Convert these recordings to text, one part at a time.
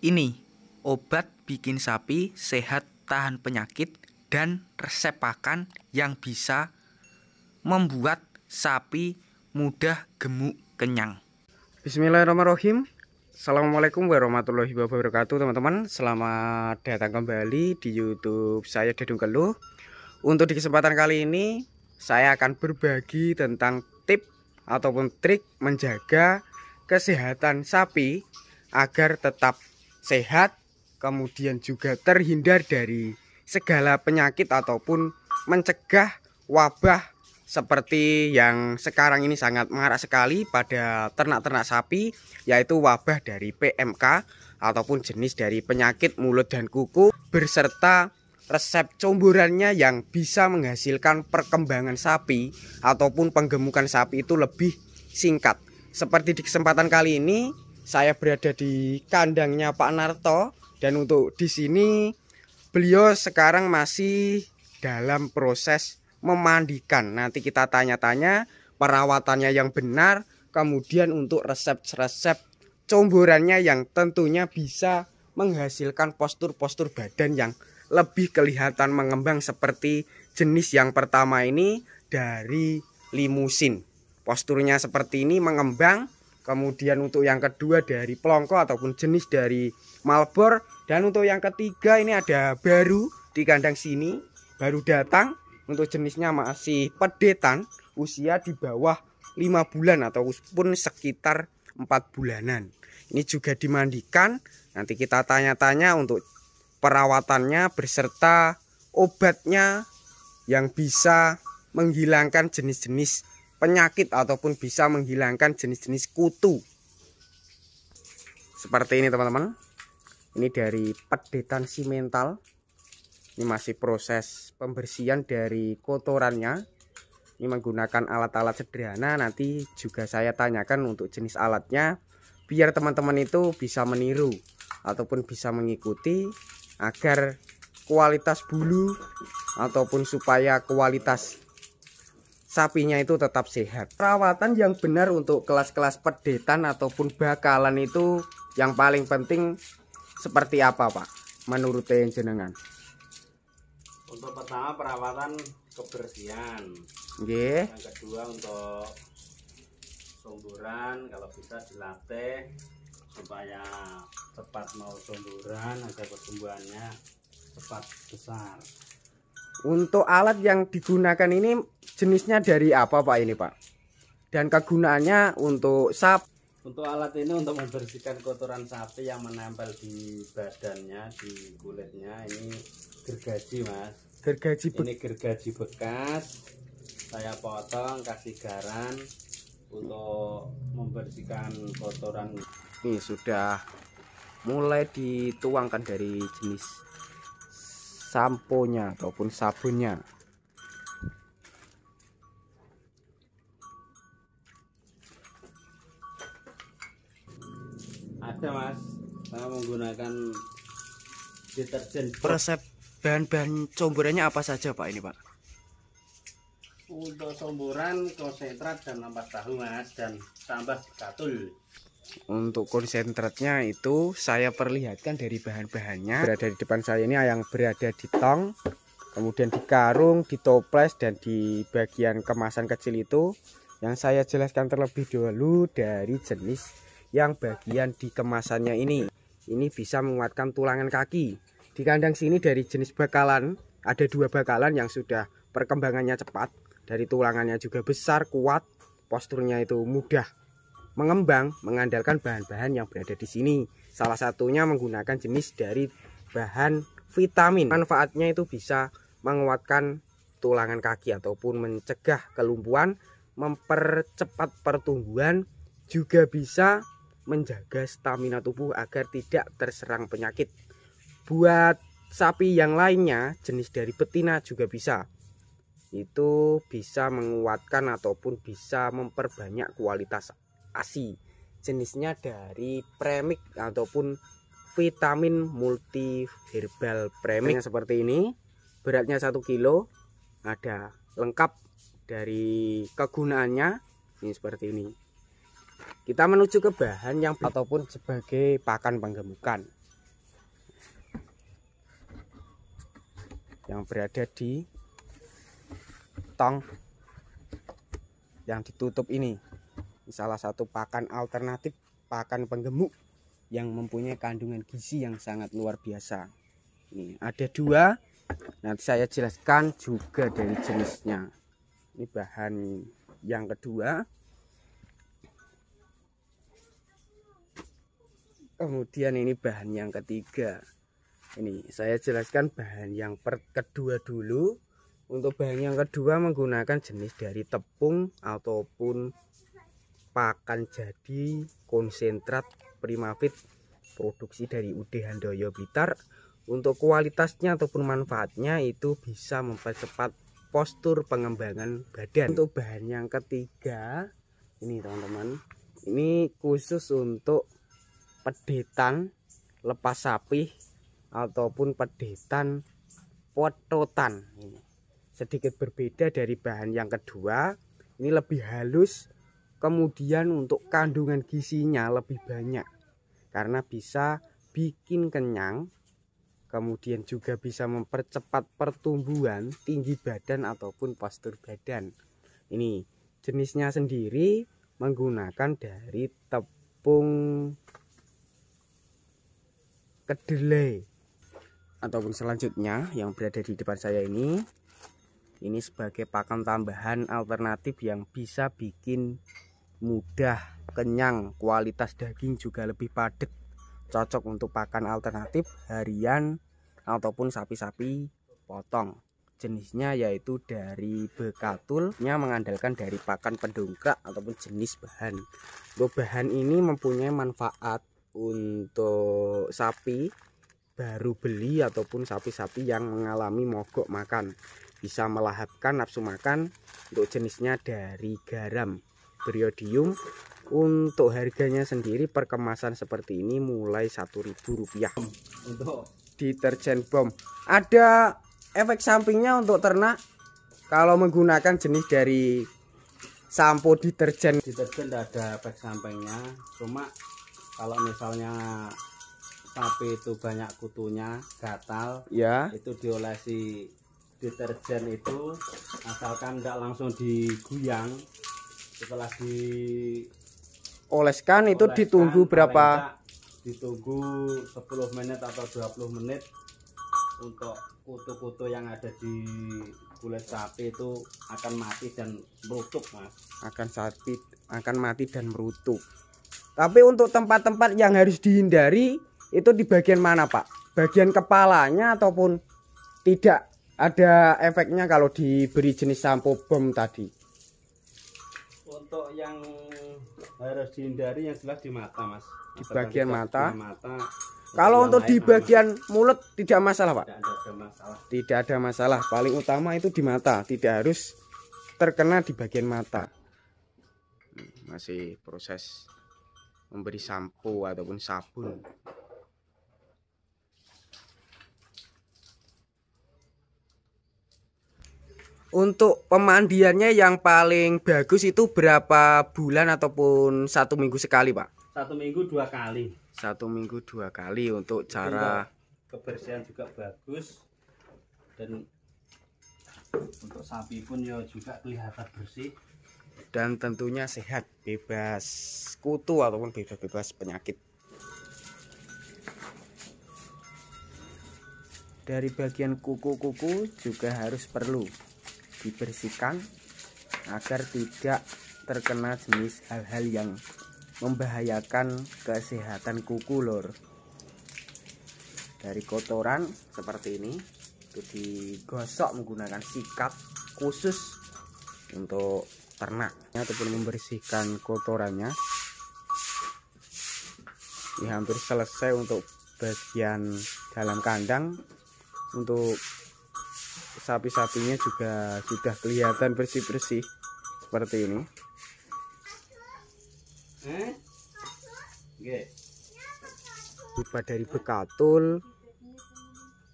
Ini obat bikin sapi sehat, tahan penyakit, dan resep pakan yang bisa membuat sapi mudah gemuk kenyang. Bismillahirrahmanirrahim. Assalamualaikum warahmatullahi wabarakatuh, teman-teman. Selamat datang kembali di YouTube saya, Dedung Keluh. Untuk di kesempatan kali ini saya akan berbagi tentang tip ataupun trik menjaga kesehatan sapi agar tetap sehat, kemudian juga terhindar dari segala penyakit ataupun mencegah wabah seperti yang sekarang ini sangat marak sekali pada ternak-ternak sapi, yaitu wabah dari PMK ataupun jenis dari penyakit mulut dan kuku, beserta resep comborannya yang bisa menghasilkan perkembangan sapi ataupun penggemukan sapi itu lebih singkat. Seperti di kesempatan kali ini saya berada di kandangnya Pak Narto, dan untuk di sini beliau sekarang masih dalam proses memandikan. Nanti kita tanya-tanya perawatannya yang benar, kemudian untuk resep-resep comborannya yang tentunya bisa menghasilkan postur-postur badan yang lebih kelihatan mengembang, seperti jenis yang pertama ini dari limusin. Posturnya seperti ini mengembang. Kemudian untuk yang kedua dari pelongko ataupun jenis dari Malbor, dan untuk yang ketiga ini ada baru di kandang sini, baru datang. Untuk jenisnya masih pedetan, usia di bawah 5 bulan ataupun sekitar 4 bulanan. Ini juga dimandikan. Nanti kita tanya-tanya untuk perawatannya beserta obatnya yang bisa menghilangkan jenis-jenis penyakit ataupun bisa menghilangkan jenis-jenis kutu. Seperti ini, teman-teman. Ini dari pedetan simental. Ini masih proses pembersihan dari kotorannya. Ini menggunakan alat-alat sederhana. Nanti juga saya tanyakan untuk jenis alatnya, biar teman-teman itu bisa meniru ataupun bisa mengikuti agar kualitas bulu ataupun supaya kualitas sapinya itu tetap sehat. Perawatan yang benar untuk kelas-kelas pedetan ataupun bakalan itu yang paling penting seperti apa, Pak, menurut jenengan? Untuk pertama perawatan kebersihan. Nggih. Yang kedua untuk somburan, kalau bisa dilatih supaya cepat mau somburan agar pertumbuhannya cepat besar. Untuk alat yang digunakan ini jenisnya dari apa, Pak, ini, Pak? Dan kegunaannya untuk Untuk alat ini untuk membersihkan kotoran sapi yang menempel di badannya, di kulitnya. Ini gergaji, Mas. gergaji Ini gergaji bekas. Saya potong, kasih garam untuk membersihkan kotoran. Ini sudah mulai dituangkan dari jenis samponya ataupun sabunnya. Ada, Mas, saya menggunakan deterjen. Resep bahan-bahan comborannya apa saja, Pak, ini, Pak? Untuk somburan, konsentrat dan ampas tahu, Mas, dan tambah katul. Untuk konsentratnya itu saya perlihatkan dari bahan-bahannya. Berada di depan saya ini yang berada di tong, kemudian di karung, di toples, dan di bagian kemasan kecil itu. Yang saya jelaskan terlebih dahulu dari jenis yang bagian di kemasannya ini. Ini bisa menguatkan tulangan kaki. Di kandang sini dari jenis bakalan ada 2 bakalan yang sudah perkembangannya cepat, dari tulangannya juga besar, kuat, posturnya itu mudah mengembang, mengandalkan bahan-bahan yang berada di sini. Salah satunya menggunakan jenis dari bahan vitamin. Manfaatnya itu bisa menguatkan tulangan kaki ataupun mencegah kelumpuhan, mempercepat pertumbuhan, juga bisa menjaga stamina tubuh agar tidak terserang penyakit. Buat sapi yang lainnya, jenis dari betina juga bisa. Itu bisa menguatkan ataupun bisa memperbanyak kualitas ASI. Jenisnya dari premix ataupun vitamin multi herbal premix seperti ini. Beratnya 1 kilo. Ada lengkap dari kegunaannya. Ini seperti ini. Kita menuju ke bahan yang ataupun sebagai pakan penggemukan. yang berada di tong yang ditutup ini. Salah satu pakan alternatif, pakan penggemuk yang mempunyai kandungan gizi yang sangat luar biasa. Ini ada 2, nanti saya jelaskan juga dari jenisnya. Ini bahan yang kedua. Kemudian ini bahan yang ketiga. Ini saya jelaskan bahan yang kedua dulu. Untuk bahan yang kedua menggunakan jenis dari tepung ataupun pakan jadi konsentrat Primavit produksi dari UD Handoyo Blitar. Untuk kualitasnya ataupun manfaatnya itu bisa mempercepat postur pengembangan badan. Untuk bahan yang ketiga ini teman-teman, ini khusus untuk pedetan lepas sapi ataupun pedetan pototan. Ini sedikit berbeda dari bahan yang kedua, ini lebih halus, kemudian untuk kandungan gizinya lebih banyak karena bisa bikin kenyang, kemudian juga bisa mempercepat pertumbuhan tinggi badan ataupun postur badan. Ini jenisnya sendiri menggunakan dari tepung kedelai. Ataupun selanjutnya yang berada di depan saya ini sebagai pakan tambahan alternatif yang bisa bikin mudah kenyang, kualitas daging juga lebih padat, cocok untuk pakan alternatif harian ataupun sapi-sapi potong. Jenisnya yaitu dari bekatulnya mengandalkan dari pakan pendongkrak ataupun jenis bahan. Untuk bahan ini mempunyai manfaat untuk sapi baru beli ataupun sapi-sapi yang mengalami mogok makan, bisa melahapkan nafsu makan. Untuk jenisnya dari garam Beriodium. Untuk harganya sendiri per kemasan seperti ini mulai Rp1.000. Untuk deterjen BOM, ada efek sampingnya untuk ternak kalau menggunakan jenis dari sampo deterjen tidak ada efek sampingnya, cuma kalau misalnya sapi itu banyak kutunya, gatal, ya, itu diolesi deterjen itu, asalkan tidak langsung diguyang. Setelah dioleskan itu ditunggu berapa? Ditunggu 10 menit atau 20 menit untuk kutu-kutu yang ada di kulit sapi itu akan mati dan merutuk, Mas. Akan mati dan merutuk. Tapi untuk tempat-tempat yang harus dihindari itu di bagian mana, Pak? Bagian kepalanya ataupun tidak ada efeknya kalau diberi jenis sampo BOM tadi? Untuk yang harus dihindari yang jelas di mata, Mas. Di bagian mata. Kalau Kalau untuk di bagian mulut tidak masalah, Pak? Tidak ada masalah. Tidak ada masalah. Paling utama itu di mata, tidak harus terkena di bagian mata. Masih proses memberi sampo ataupun sabun. Untuk pemandiannya yang paling bagus itu berapa bulan ataupun 1 minggu sekali, Pak? 1 minggu 2 kali. 1 minggu 2 kali untuk cara kebersihan juga bagus, dan untuk sapi pun ya juga kelihatan bersih dan tentunya sehat, bebas kutu ataupun bebas penyakit. Dari bagian kuku-kuku juga harus perlu dibersihkan agar tidak terkena jenis hal-hal yang membahayakan kesehatan kuku, lor. Dari kotoran seperti ini itu digosok menggunakan sikat khusus untuk ternaknya ataupun membersihkan kotorannya. Ini hampir selesai untuk bagian dalam kandang. Untuk sapi-sapinya juga sudah kelihatan bersih-bersih seperti ini. Limbah dari bekatul,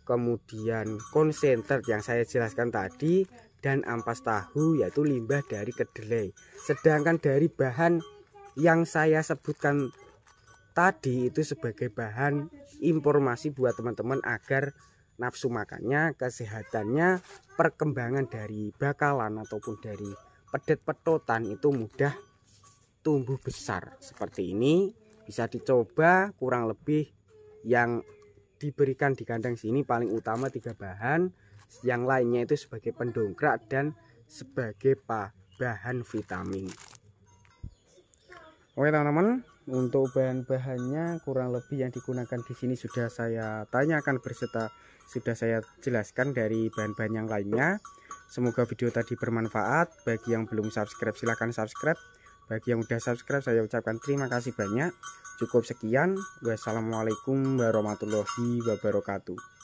kemudian konsentrat yang saya jelaskan tadi, dan ampas tahu yaitu limbah dari kedelai. Sedangkan dari bahan yang saya sebutkan tadi itu sebagai bahan informasi buat teman-teman agar nafsu makannya, kesehatannya, perkembangan dari bakalan ataupun dari pedet-pedotan itu mudah tumbuh besar. Seperti ini bisa dicoba. Kurang lebih yang diberikan di kandang sini paling utama 3 bahan, yang lainnya itu sebagai pendongkrak dan sebagai bahan vitamin. Oke teman-teman, untuk bahan-bahannya kurang lebih yang digunakan di sini sudah saya tanyakan berserta sudah saya jelaskan dari bahan-bahan yang lainnya. Semoga video tadi bermanfaat. Bagi yang belum subscribe silahkan subscribe. Bagi yang udah subscribe saya ucapkan terima kasih banyak. Cukup sekian. Wassalamualaikum warahmatullahi wabarakatuh.